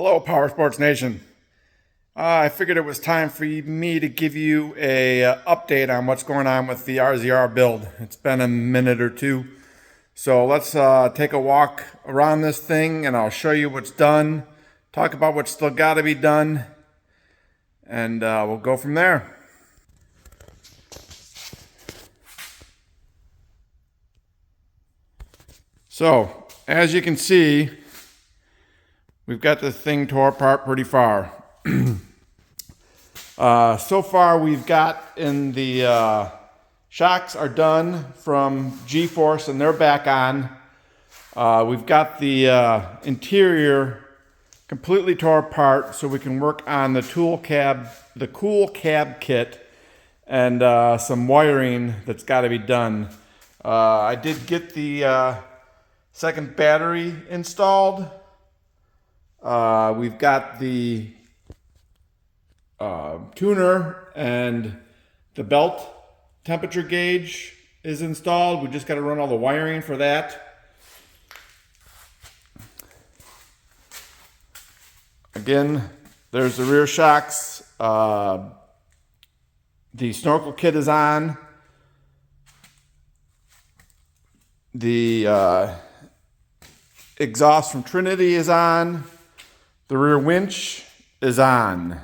Hello, Power Sports Nation. I figured it was time for me to give you a update on what's going on with the RZR build. It's been a minute or two. So let's take a walk around this thing and I'll show you what's done, talk about what's still got to be done, and we'll go from there. So, as you can see, we've got this thing tore apart pretty far. So far we've got in the shocks are done from G-Force and they're back on. We've got the interior completely tore apart so we can work on the cool cab kit and some wiring that's got to be done. I did get the second battery installed. We've got the tuner and the belt temperature gauge is installed. We just got to run all the wiring for that. Again, there's the rear shocks. The snorkel kit is on. The exhaust from Trinity is on. The rear winch is on.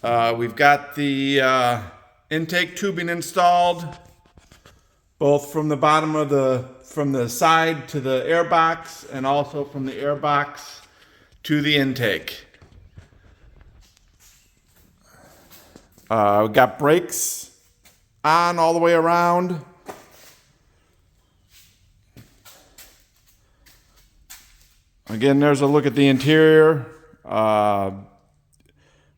We've got the intake tubing installed, both from the bottom of from the side to the air box and also from the air box to the intake. We've got brakes on all the way around. Again, there's a look at the interior.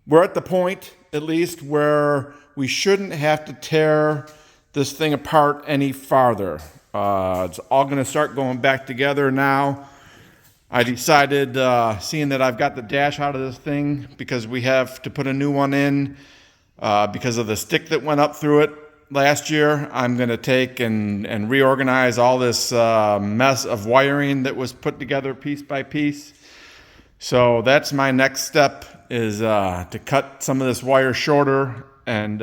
We're at the point, at least, where we shouldn't have to tear this thing apart any farther. It's all going to start going back together now. I decided, seeing that I've got the dash out of this thing, because we have to put a new one in because of the stick that went up through it last year, I'm going to take and reorganize all this mess of wiring that was put together piece by piece. So that's my next step, is to cut some of this wire shorter and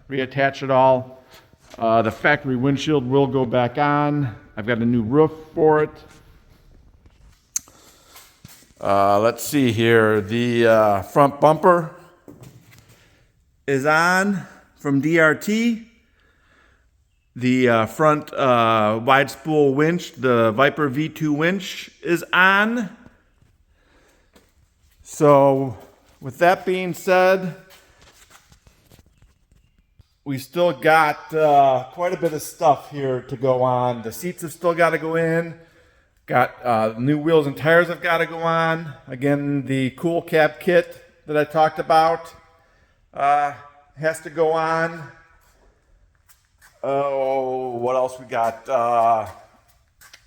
reattach it all. The factory windshield will go back on. I've got a new roof for it. Let's see here. The front bumper is on from DRT. The front wide spool winch, the Viper V2 winch, is on. So with that being said, we still got quite a bit of stuff here to go on. The seats have still got to go in. Got new wheels and tires have got to go on. Again, the cool cab kit that I talked about has to go on. Oh, what else we got?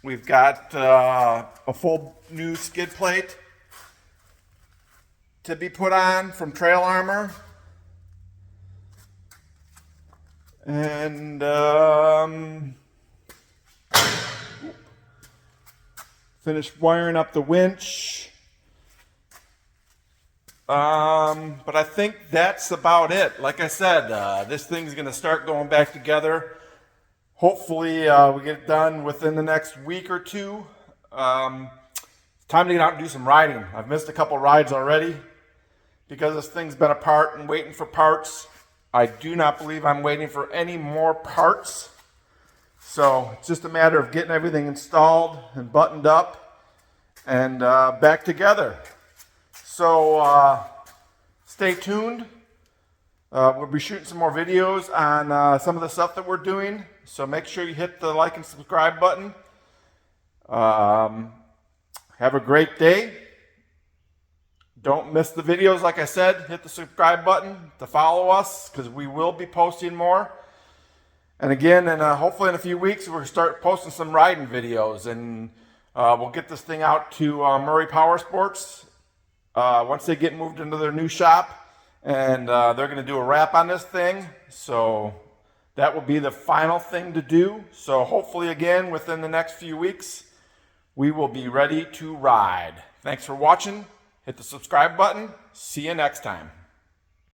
We've got a full new skid plate to be put on from Trail Armor. And finished wiring up the winch. But I think that's about it. Like I said, this thing's going to start going back together. Hopefully, we get it done within the next week or two. It's time to get out and do some riding. I've missed a couple rides already because this thing's been apart and waiting for parts. I do not believe I'm waiting for any more parts. So it's just a matter of getting everything installed and buttoned up and back together. So stay tuned. We'll be shooting some more videos on some of the stuff that we're doing. So make sure you hit the like and subscribe button. Have a great day. Don't miss the videos. Like I said, hit the subscribe button to follow us, because we will be posting more. And again, and hopefully in a few weeks, we'll start posting some riding videos. And we'll get this thing out to Murray Power Sports once they get moved into their new shop. And they're going to do a wrap on this thing. So that will be the final thing to do. So hopefully, again, within the next few weeks, we will be ready to ride. Thanks for watching. Hit the subscribe button. See you next time.